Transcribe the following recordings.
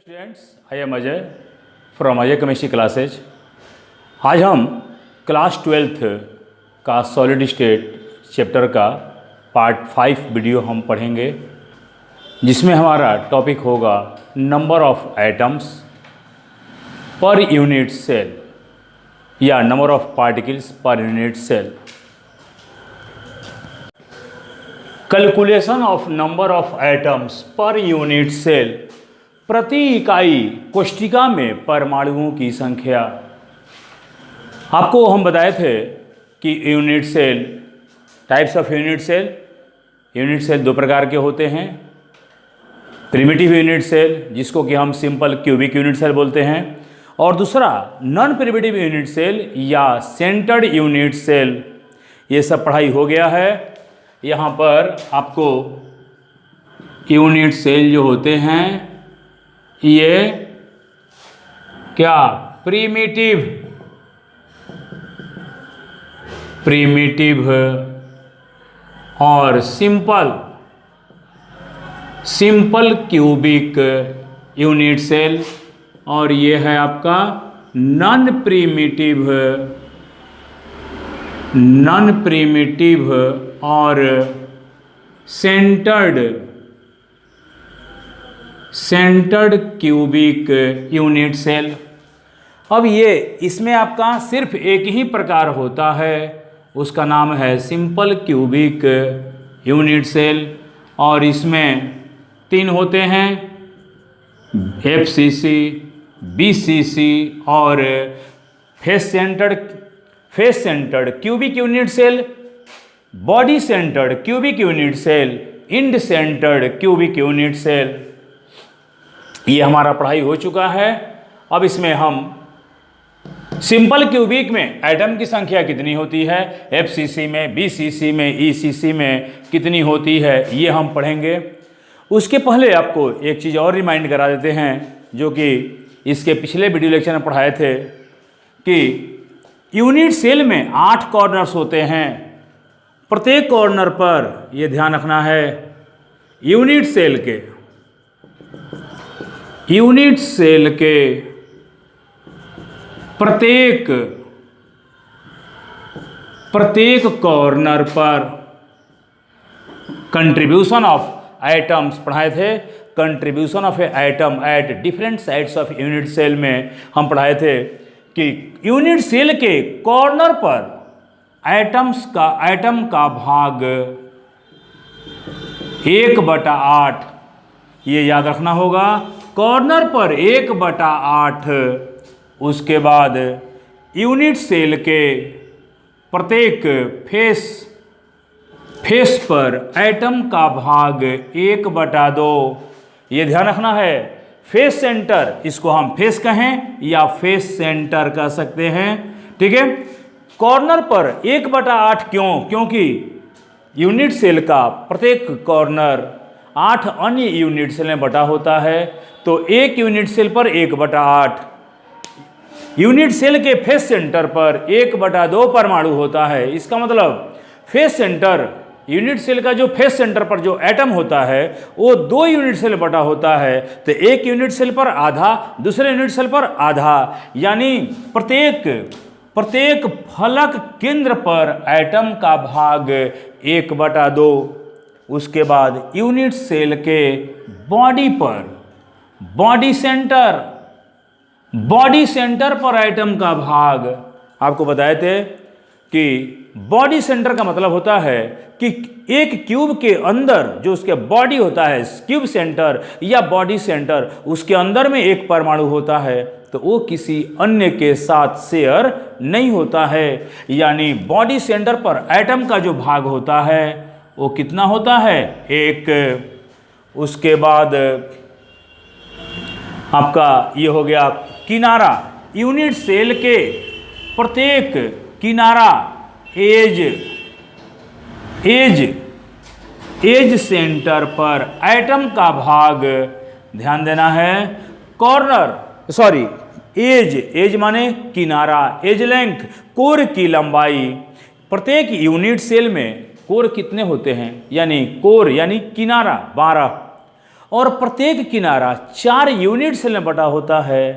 Students, I am Ajay from Ajay chemistry classes. आज हम class 12th का सॉलिड स्टेट चैप्टर का पार्ट 5 वीडियो हम पढ़ेंगे, जिसमें हमारा टॉपिक होगा number of atoms per unit cell या number of particles per unit cell. Calculation of number of atoms per unit cell, प्रति इकाई कोष्ठिका में परमाणुओं की संख्या। आपको हम बताए थे कि unit cell, types of unit cell दो प्रकार के होते हैं। प्रिमिटिव यूनिट सेल, जिसको कि हम सिंपल क्यूबिक यूनिट सेल बोलते हैं, और दूसरा नॉन प्रिमिटिव यूनिट सेल या सेंटर्ड यूनिट सेल। ये सब पढ़ाई हो गया है। यहाँ पर आपको यूनिट सेल जो होते हैं ये क्या प्रीमिटिव और सिंपल क्यूबिक यूनिट सेल, और ये है आपका नॉन प्रीमिटिव और सेंटर्ड क्यूबिक यूनिट सेल। अब ये इसमें आपका सिर्फ एक ही प्रकार होता है, उसका नाम है सिंपल क्यूबिक यूनिट सेल, और इसमें 3 होते हैं, FCC, BCC और face centred cubic unit cell, body centred cubic unit cell, end centred cubic unit cell. ये हमारा पढ़ाई हो चुका है। अब इसमें हम सिंपल क्यूबिक में एटम की संख्या कितनी होती है, FCC में, BCC में, ECC में कितनी होती है, ये हम पढ़ेंगे। उसके पहले आपको एक चीज़ और रिमाइंड करा देते हैं, जो कि इसके पिछले वीडियो लेक्चर में पढ़ाए थे, कि यूनिट सेल में 8 कॉर्नर्स होते हैं। प्रत्येक कॉर्नर पर यह ध्यान रखना है, यूनिट सेल के प्रत्येक कॉर्नर पर कंट्रीब्यूशन ऑफ एटम्स पढ़ाए थे। Contribution of a atom at different sides of unit cell में हम पढ़ाए थे कि यूनिट सेल के कॉर्नर पर एटम का भाग 1/8, ये याद रखना होगा, कॉर्नर पर 1/8। उसके बाद यूनिट सेल के प्रत्येक फेस पर एटम का भाग 1/2, ये ध्यान रखना है। फेस सेंटर, इसको हम फेस कहें या फेस सेंटर कह सकते हैं, ठीक है। कॉर्नर पर 1/8 क्यों? क्योंकि यूनिट सेल का प्रत्येक कॉर्नर 8 अन्य यूनिट सेल में बटा होता है, तो एक यूनिट सेल पर 1/8। यूनिट सेल के फेस सेंटर पर 1/2 परमाणु होता है। इसका मतलब फेस सेंटर, यूनिट सेल का जो फेस सेंटर पर जो एटम होता है वो 2 यूनिट सेल बटा होता है, तो एक यूनिट सेल पर आधा, दूसरे यूनिट सेल पर आधा, यानी प्रत्येक फलक केंद्र पर एटम का भाग 1/2। उसके बाद यूनिट सेल के बॉडी सेंटर पर एटम का भाग, आपको बताए थे कि बॉडी सेंटर का मतलब होता है कि एक क्यूब के अंदर जो उसके बॉडी होता है, क्यूब सेंटर या बॉडी सेंटर, उसके अंदर में एक परमाणु होता है, तो वो किसी अन्य के साथ शेयर नहीं होता है। यानी बॉडी सेंटर पर एटम का जो भाग होता है वो कितना होता है, 1। उसके बाद आपका ये हो गया किनारा, यूनिट सेल के प्रत्येक किनारा एज सेंटर पर एटम का भाग, ध्यान देना है, एज माने किनारा, एज लेंथ, कोर की लंबाई। प्रत्येक यूनिट सेल में कोर कितने होते हैं, यानी कोर यानी किनारा 12, और प्रत्येक किनारा 4 यूनिट सेल में बटा होता है।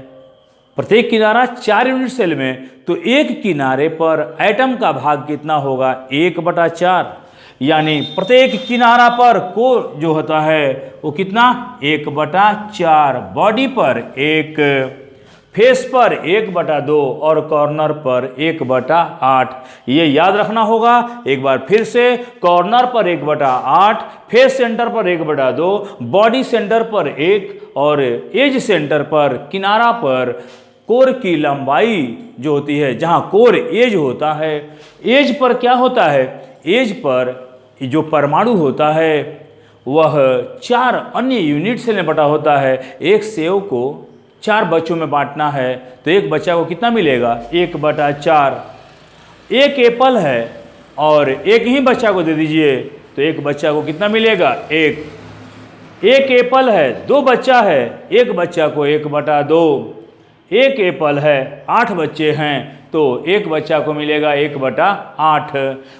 प्रत्येक किनारा 4 यूनिट सेल में, तो एक किनारे पर एटम का भाग कितना होगा? 1/4। यानी प्रत्येक किनारा पर कोर जो होता है वो कितना? 1/4। बॉडी पर 1, फेस पर 1/2 और कॉर्नर पर 1/8। ये याद रखना होगा। एक बार फिर से, कॉर्नर पर 1/8, फेस सेंटर पर 1/2, बॉडी सेंटर पर 1 और एज सेंटर पर, किनारा पर कोर की लंबाई जो होती है, जहाँ कोर एज होता है, एज पर क्या होता है? एज पर जो परमाणु होता है वह 4 अन्य यूनिट से बटा होता है। एक सेव को 4 बच्चों में बांटना है तो एक बच्चा को कितना मिलेगा? 1/4। एक एप्पल है और एक ही बच्चा को दे दीजिए तो एक बच्चा को कितना मिलेगा? 1। एक एप्पल है, 2 बच्चा है, एक बच्चा को 1/2। एक एप्पल है, 8 बच्चे हैं तो एक बच्चा को मिलेगा 1/8।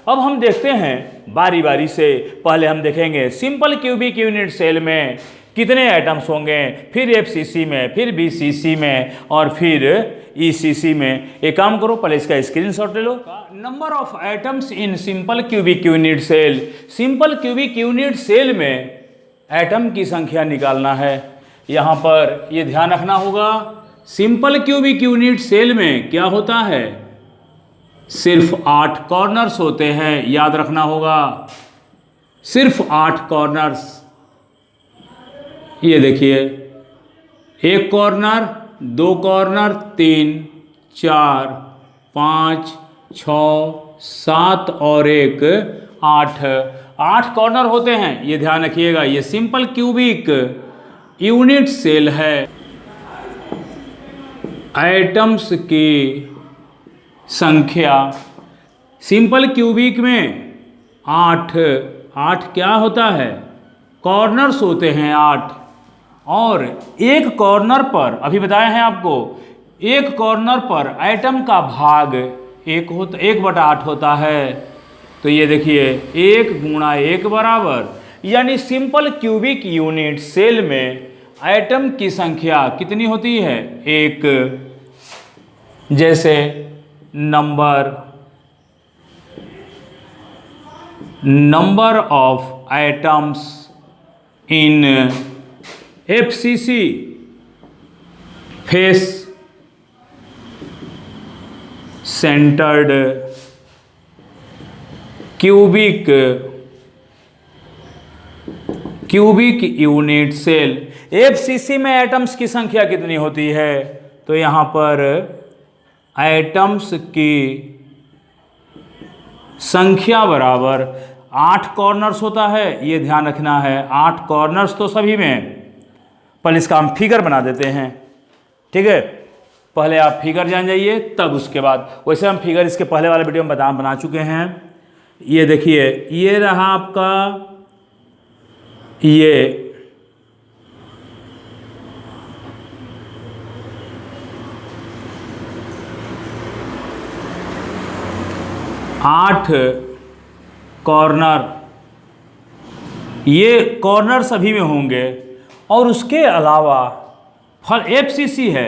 अब हम देखते हैं बारी बारी से। पहले हम देखेंगे सिंपल क्यूबिक यूनिट सेल में कितने एटम्स होंगे, फिर एफसीसी में, फिर बीसीसी में और फिर ईसीसी में। एक काम करो, पहले इसका स्क्रीनशॉट ले लो। Number of atoms in simple cubic unit cell. Simple cubic unit cell में एटम की संख्या निकालना है। यहाँ पर ये ध्यान रखना होगा, सिंपल क्यूबिक यूनिट सेल में क्या होता है? सिर्फ 8 कॉर्नर्स होते हैं। याद रखना होगा, सिर्फ 8 कॉर्नर्स। ये देखिए, 1 कॉर्नर, 2 कॉर्नर, 3, 4, 5, 6, 7 और 1 8। 8 कॉर्नर होते हैं, ये ध्यान रखिएगा। ये सिंपल क्यूबिक यूनिट सेल है। एटम्स की संख्या सिंपल क्यूबिक में 8 क्या होता है? कॉर्नर्स होते हैं 8। और एक कॉर्नर पर, अभी बताए हैं आपको, एक कॉर्नर पर एटम का भाग 1/8 होता है। तो ये देखिए, 1 × 1 बराबर, यानी सिंपल क्यूबिक यूनिट सेल में एटम की संख्या कितनी होती है? 1। जैसे number of atoms in FCC face centred cubic unit cell. FCC में एटम्स की संख्या कितनी होती है? तो यहाँ पर एटम्स की संख्या बराबर 8 कॉर्नर्स होता है। ये ध्यान रखना है, 8 कॉर्नर्स तो सभी में। पहले इसका हम फिगर बना देते हैं, ठीक है? पहले आप फिगर जान जाइए, तब उसके बाद, वैसे हम फिगर इसके पहले वाले वीडियो में बना चुके हैं। ये देखिए, ये रहा आपका, ये 8 कॉर्नर, ये कॉर्नर सभी में होंगे। और उसके अलावा एफसीसी है,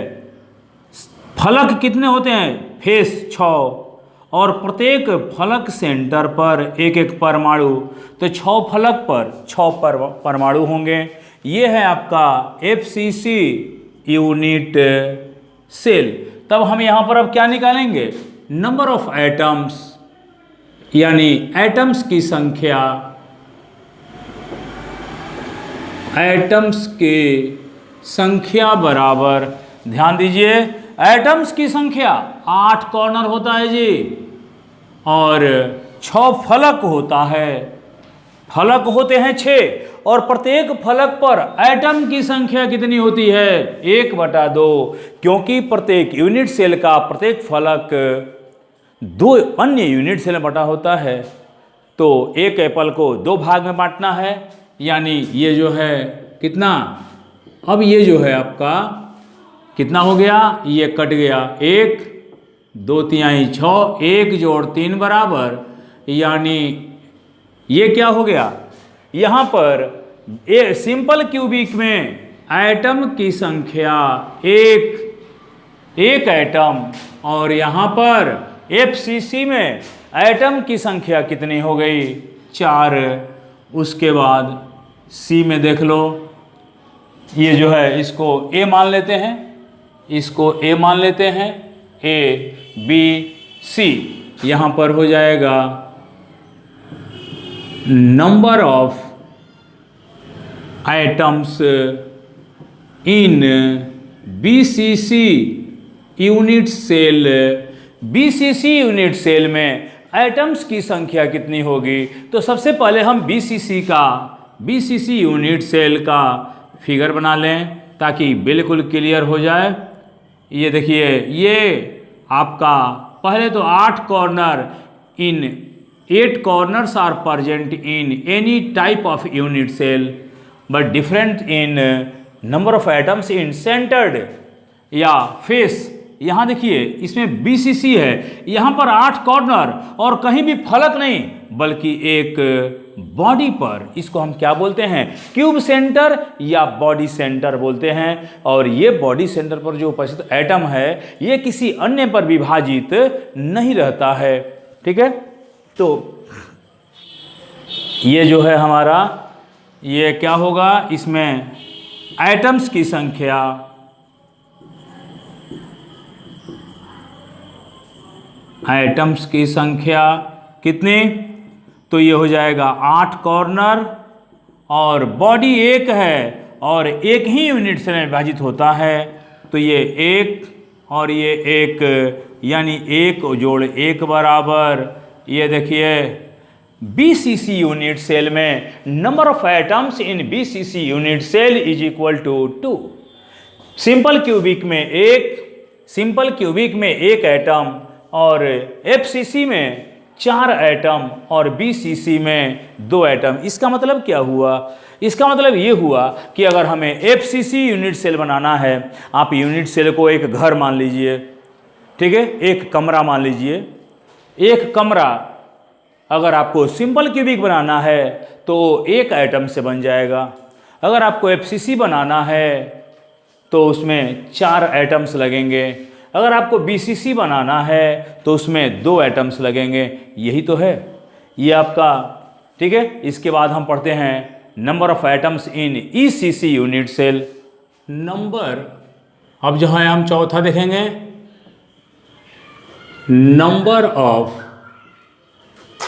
फलक कितने होते हैं? फेस 6 और प्रत्येक फलक सेंटर पर एक एक परमाणु, तो 6 फलक पर 6 परमाणु होंगे। ये है आपका एफसीसी यूनिट सेल। तब हम यहाँ पर अब क्या निकालेंगे? नंबर ऑफ एटम्स, यानी एटम्स की संख्या। एटम्स की संख्या बराबर, ध्यान दीजिए, एटम्स की संख्या 8 कॉर्नर होता है जी, और 6 फलक होता है। फलक होते हैं 6 और प्रत्येक फलक पर एटम की संख्या कितनी होती है? 1/2, क्योंकि प्रत्येक यूनिट सेल का प्रत्येक फलक 2 अन्य यूनिट सेल में बटा होता है। तो एक एप्पल को 2 भाग में बांटना है, यानी ये जो है कितना, अब ये जो है आपका कितना हो गया? ये कट गया, 1 2 3 6, 1 जोड़ 3 बराबर, यानी ये क्या हो गया? यहाँ पर सिंपल क्यूबिक में एटम की संख्या एक एटम, और यहाँ पर FCC में एटम की संख्या कितनी हो गई? 4। उसके बाद C में देख लो, ये जो है इसको A मान लेते हैं, इसको A मान लेते हैं, A B C। यहाँ पर हो जाएगा number of atoms in BCC unit cell. BCC unit cell में एटम्स की संख्या कितनी होगी? तो सबसे पहले हम BCC यूनिट सेल का फिगर बना लें ताकि बिल्कुल क्लियर हो जाए। ये देखिए, ये आपका पहले तो 8 corners are present in any type of unit cell but different in number of atoms in centred या फेस। यहाँ देखिए, इसमें BCC है, यहाँ पर 8 कॉर्नर और कहीं भी फलक नहीं बल्कि एक बॉडी पर। इसको हम क्या बोलते हैं? क्यूब सेंटर या बॉडी सेंटर बोलते हैं। और ये बॉडी सेंटर पर जो उपस्थित एटम है ये किसी अन्य पर विभाजित नहीं रहता है। ठीक है, तो ये जो है हमारा, ये क्या होगा? इसमें एटम्स की संख्या कितनी? तो ये हो जाएगा 8 कॉर्नर और बॉडी एक है और एक ही यूनिट से विभाजित होता है। तो ये 1 और ये 1, यानी 1 जोड़ 1 बराबर, ये देखिए BCC यूनिट सेल में number of atoms in BCC unit cell is equal to 2। Simple cubic में एक एटम और FCC में 4 एटम और BCC में 2 एटम। इसका मतलब क्या हुआ? इसका मतलब ये हुआ कि अगर हमें FCC यूनिट सेल बनाना है, आप यूनिट सेल को एक घर मान लीजिए, ठीक है, एक कमरा मान लीजिए। एक कमरा अगर आपको सिंपल क्यूबिक बनाना है तो 1 एटम से बन जाएगा। अगर आपको FCC बनाना है तो उसमें 4 एटम्स लगेंगे। अगर आपको BCC बनाना है तो उसमें 2 एटम्स लगेंगे। यही तो है ये आपका। ठीक है, इसके बाद हम पढ़ते हैं number of atoms in ECC unit cell. अब जो है हम चौथा देखेंगे, number of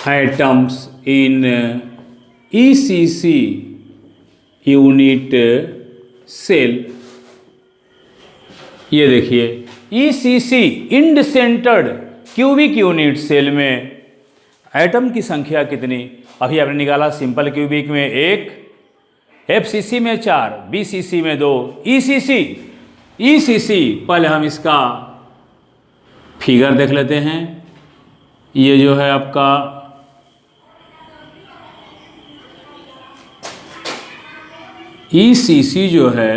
atoms in ECC unit cell. ये देखिए, ECC end centred cubic unit cell में एटम की संख्या कितनी? अभी आपने निकाला, सिंपल क्यूबिक में 1, FCC में 4, BCC में 2, ECC पहले हम इसका फिगर देख लेते हैं। ये जो है आपका ECC जो है,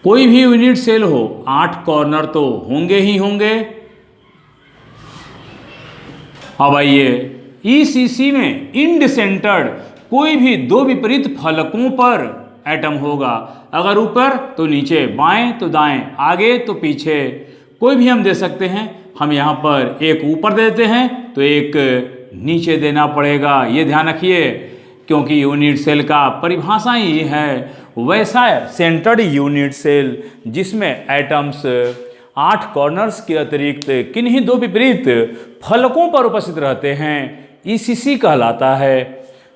कोई भी यूनिट सेल हो 8 कॉर्नर तो होंगे ही होंगे। अब आइए, ECC में इंड सेंटर्ड कोई भी 2 विपरीत फलकों पर एटम होगा। अगर ऊपर तो नीचे, बाएं तो दाएं, आगे तो पीछे, कोई भी हम दे सकते हैं। हम यहाँ पर एक ऊपर देते हैं तो एक नीचे देना पड़ेगा, ये ध्यान रखिए, क्योंकि यूनिट सेल का परिभाषा ही है वैसा सेंटर्ड यूनिट सेल जिसमें एटम्स 8 कॉर्नर्स के अतिरिक्त किन्हीं 2 विपरीत फलकों पर उपस्थित रहते हैं, ECC कहलाता है।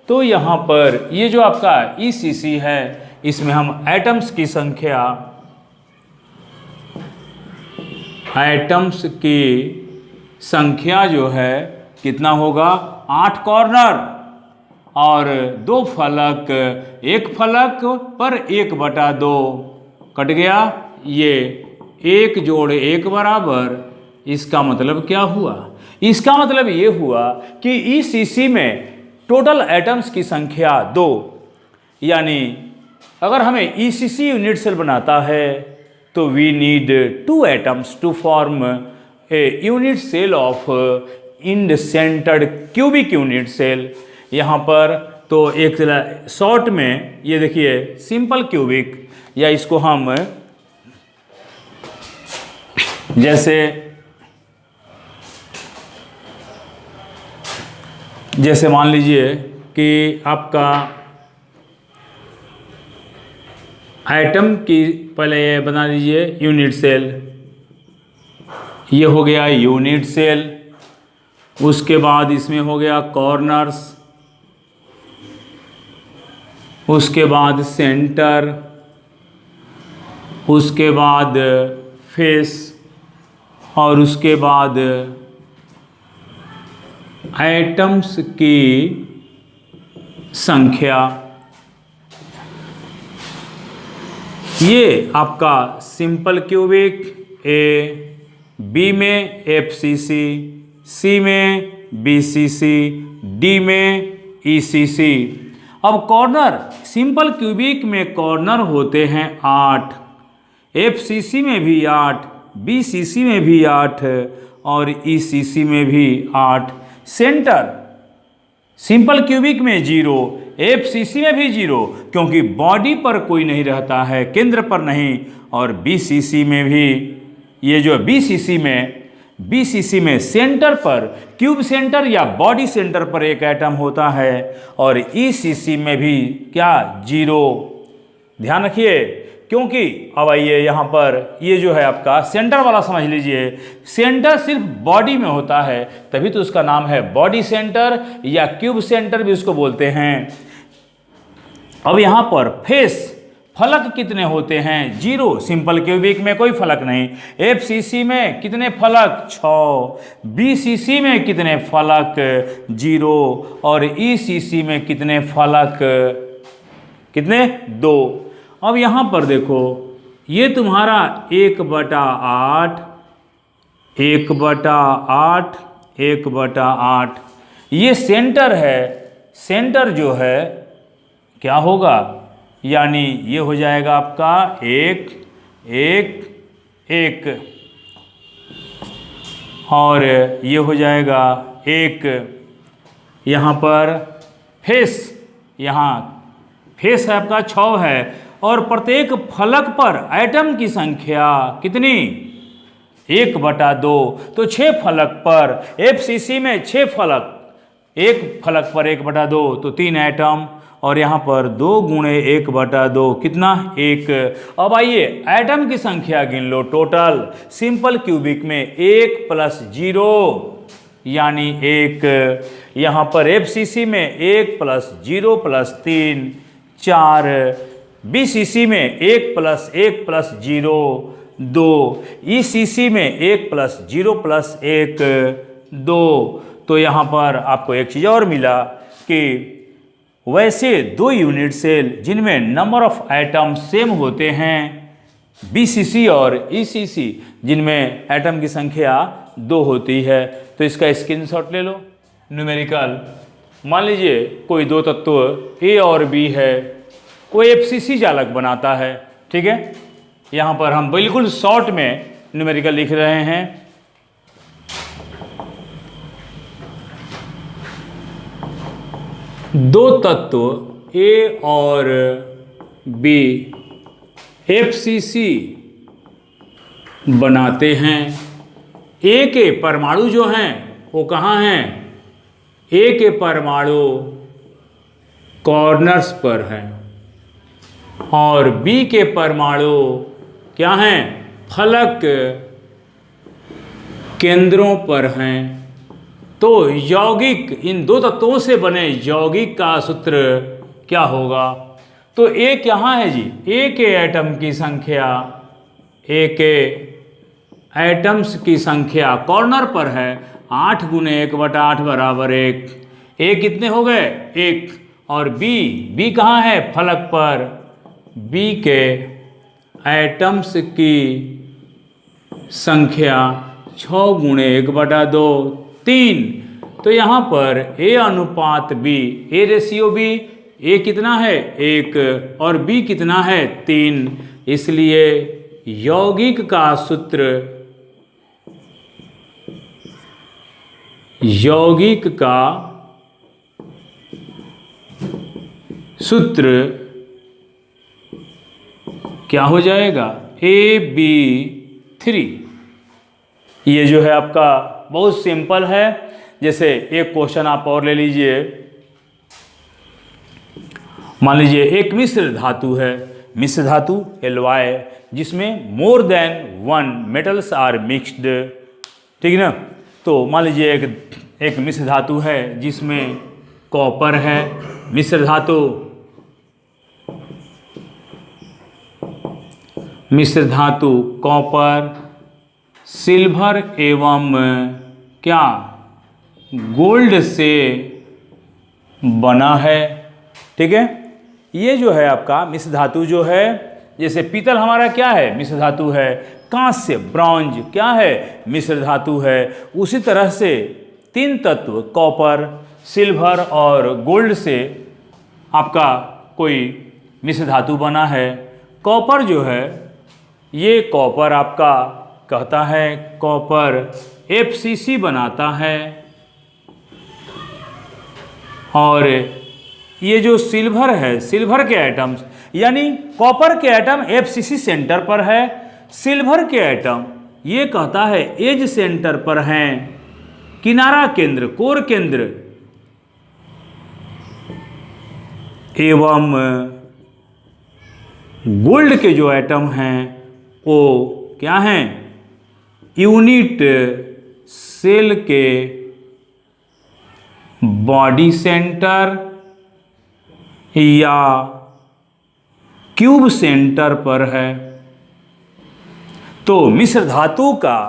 तो यहाँ पर ये जो आपका ECC है, इसमें हम एटम्स की संख्या जो है कितना होगा? 8 कॉर्नर और 2 फलक, एक फलक पर 1/2 कट गया, ये 1 जोड़ 1 बराबर। इसका मतलब क्या हुआ? इसका मतलब ये हुआ कि ECC में टोटल एटम्स की संख्या 2, यानी अगर हमें ECC यूनिट सेल बनाता है तो we need 2 atoms to form a unit cell of end centred cubic unit cell. यहाँ पर तो एक शॉर्ट में ये देखिए सिंपल क्यूबिक, या इसको हम जैसे मान लीजिए कि आपका एटम की पहले ये बना लीजिए यूनिट सेल, ये हो गया यूनिट सेल। उसके बाद इसमें हो गया कॉर्नर्स, उसके बाद सेंटर, उसके बाद फेस, और उसके बाद एटम्स की संख्या। ये आपका सिंपल क्यूबिक ए, बी में एफसीसी, सी में बीसीसी, डी में ईसीसी। अब कॉर्नर, सिंपल क्यूबिक में कॉर्नर होते हैं 8, एफसीसी में भी 8, बीसीसी में भी 8 और ईसीसी में भी 8। सेंटर, सिंपल क्यूबिक में 0, एफसीसी में भी 0, क्योंकि बॉडी पर कोई नहीं रहता है, केंद्र पर नहीं। और बीसीसी में भी, ये जो बीसीसी में सेंटर पर, क्यूब सेंटर या बॉडी सेंटर पर एक एटम होता है। और ईसीसी में भी क्या, 0। ध्यान रखिए, क्योंकि अब आइए यहाँ पर, ये जो है आपका सेंटर वाला समझ लीजिए, सेंटर सिर्फ बॉडी में होता है, तभी तो उसका नाम है बॉडी सेंटर, या क्यूब सेंटर भी उसको बोलते हैं। अब यहाँ पर फेस, फलक कितने होते हैं, 0, सिंपल क्यूबिक में कोई फलक नहीं। एफसीसी में कितने फलक, 6, बीसीसी में कितने फलक, 0, और ईसीसी में कितने फलक, कितने, 2। अब यहाँ पर देखो, ये तुम्हारा 1/8, 1/8, 1/8, ये सेंटर है। सेंटर जो है क्या होगा, यानी ये हो जाएगा आपका 1, 1, 1, और ये हो जाएगा 1। यहाँ पर फेस, यहाँ फेस है आपका 6 है, और प्रत्येक फलक पर एटम की संख्या कितनी, 1/2। तो 6 फलक पर, एफसीसी में 6 फलक, एक फलक पर 1/2, तो 3 एटम, और यहाँ पर 2 × 1/2 कितना, 1। अब आइए एटम की संख्या गिन लो टोटल। सिंपल क्यूबिक में 1 + 0 यानी 1। यहाँ पर एफसीसी में 1 + 0 + 3 4, बीसीसी में 1 + 1 + 0 2, ईसीसी में 1 + 0 + 1 2। तो यहाँ पर आपको एक चीज़ और मिला कि वैसे 2 यूनिट सेल जिनमें नंबर ऑफ एटम सेम होते हैं, बीसीसी और ईसीसी, जिनमें एटम की संख्या 2 होती है। तो इसका स्क्रीनशॉट ले लो। न्यूमेरिकल, मान लीजिए कोई 2 तत्व ए और बी है, कोई एफसीसी चालक बनाता है, ठीक है। यहाँ पर हम बिल्कुल शॉर्ट में न्यूमेरिकल लिख रहे हैं। दो तत्व ए और बी एफसीसी बनाते हैं। ए के परमाणु जो हैं वो कहाँ हैं, ए के परमाणु कॉर्नर्स पर हैं, और बी के परमाणु क्या हैं, फलक केंद्रों पर हैं। तो यौगिक, इन 2 तत्वों से बने यौगिक का सूत्र क्या होगा। तो एक यहाँ है जी, ए के एटम की संख्या, ए के एटम्स की संख्या कॉर्नर पर है 8 × 1/8 = 1। ए कितने हो गए, 1। और बी कहाँ है, फलक पर, बी के एटम्स की संख्या 6 × 1/2 3। तो यहाँ पर ए अनुपात बी, ए रेशियो बी, ए कितना है 1 और बी कितना है 3। इसलिए यौगिक का सूत्र, यौगिक का सूत्र क्या हो जाएगा, AB3। ये जो है आपका बहुत सिंपल है। जैसे एक क्वेश्चन आप और ले लीजिए, मान लीजिए एक मिश्र धातु है, मिश्र धातु Ly, जिसमें more than 1 metals are mixed, ठीक है ना। तो मान लीजिए एक मिश्र धातु है जिसमें कॉपर है, मिश्र धातु कॉपर, सिल्वर एवं क्या, गोल्ड से बना है, ठीक है। ये जो है आपका मिश्र धातु जो है, जैसे पीतल हमारा क्या है, मिश्र धातु है, कांस्य ब्रॉन्ज क्या है, मिश्र धातु है। उसी तरह से 3 तत्व कॉपर, सिल्वर और गोल्ड से आपका कोई मिश्र धातु बना है। कॉपर जो है, ये कॉपर आपका कहता है कॉपर FCC बनाता है, और ये जो सिल्वर है, सिल्वर के एटम्स, यानी कॉपर के एटम FCC सेंटर पर है, सिल्वर के एटम ये कहता है एज सेंटर पर हैं, किनारा केंद्र, कोर केंद्र, एवं गोल्ड के जो एटम हैं वो क्या हैं, यूनिट सेल के बॉडी सेंटर या क्यूब सेंटर पर है। तो मिश्र धातु का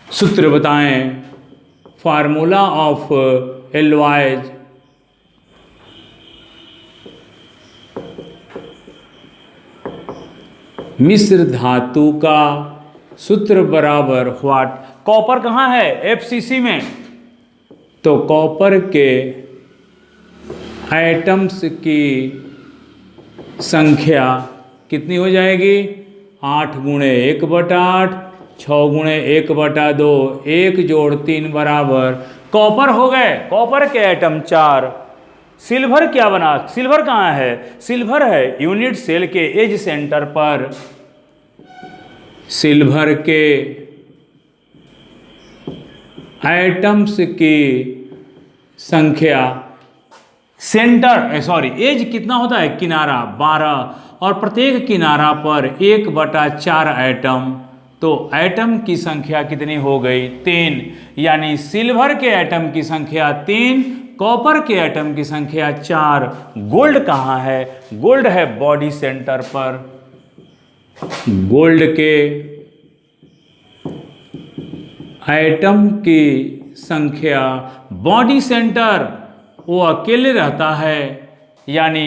सूत्र बताएं, फार्मूला ऑफ एलॉयज, मिश्र धातु का सूत्र बराबर व्हाट, कॉपर कहाँ है, FCC में, तो कॉपर के एटम्स की संख्या कितनी हो जाएगी, 8 गुणे 1/8, 6 गुणे 1/2, 1 जोड़ 3 बराबर, कॉपर हो गए, कॉपर के एटम 4। सिल्वर क्या बना, सिल्वर कहाँ है, सिल्वर है यूनिट सेल के एज सेंटर पर, सिल्वर के एटम्स की संख्या सेंटर एज कितना होता है, किनारा 12, और प्रत्येक किनारा पर 1/4 एटम, तो एटम की संख्या कितनी हो गई, 3। यानी सिल्वर के एटम की संख्या 3, कॉपर के एटम की संख्या 4। गोल्ड कहाँ है, गोल्ड है बॉडी सेंटर पर, गोल्ड के एटम की संख्या बॉडी सेंटर वो अकेले रहता है, यानी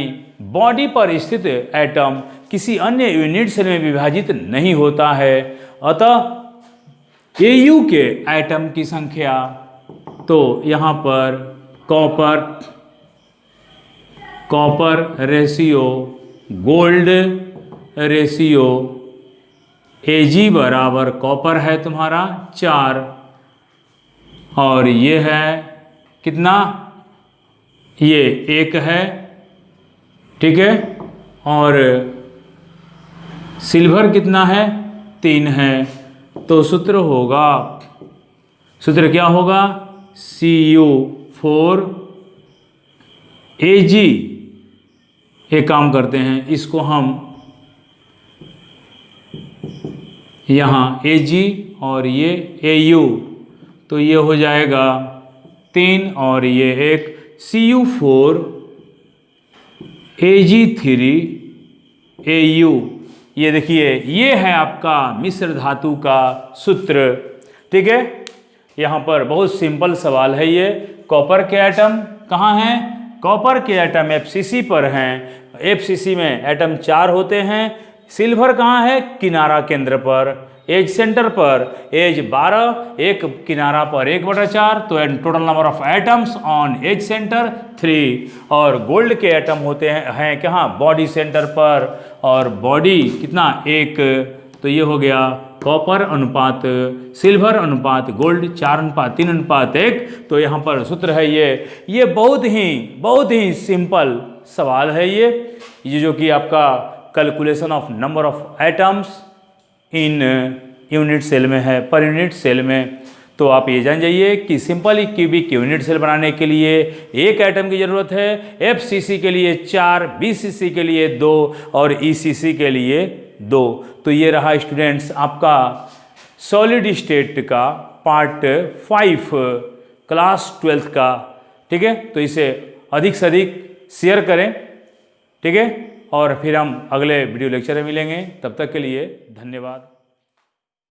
बॉडी पर स्थित एटम किसी अन्य यूनिट सेल में विभाजित नहीं होता है। अतः AU के एटम की संख्या, तो यहाँ पर copper ratio, gold ratio, Ag बराबर कॉपर है तुम्हारा 4, और ये है कितना, ये 1 है, ठीक है, और सिल्वर कितना है, 3 है। तो सूत्र होगा, सूत्र क्या होगा, Cu4 Ag। एक काम करते हैं, इसको हम यहाँ Ag और ये Au, तो ये हो जाएगा 3 और ये 1, Cu4 Ag3 Au। ये देखिए, ये है आपका मिश्र धातु का सूत्र, ठीक है। यहाँ पर बहुत सिंपल सवाल है ये। कॉपर के एटम कहाँ हैं, कॉपर के एटम FCC पर हैं, FCC में एटम 4 होते हैं। सिल्वर कहाँ है, किनारा केंद्र पर, एज सेंटर पर, एज 12, एक किनारा पर 1/4, तो total number of atoms on edge centre 3। और गोल्ड के एटम होते हैं कहाँ, बॉडी सेंटर पर, और बॉडी कितना 1, तो ये हो गया कॉपर अनुपात सिल्वर अनुपात गोल्ड 4:3:1। तो यहाँ पर सूत्र है ये बहुत ही सिंपल सवाल है ये जो कि आपका calculation of number of atoms in unit cell में है, पर यूनिट सेल में। तो आप ये जान जाइए कि सिंपल क्यूबिक यूनिट सेल बनाने के लिए एक एटम की ज़रूरत है, एफसीसी के लिए 4, बीसीसी के लिए 2 और ईसीसी के लिए 2। तो ये रहा स्टूडेंट्स आपका सॉलिड स्टेट का पार्ट 5 क्लास 12th का। ठीक है, तो इसे अधिक से अधिक शेयर करें। ठीक है, और फिर हम अगले वीडियो लेक्चर में मिलेंगे। तब तक के लिए धन्यवाद।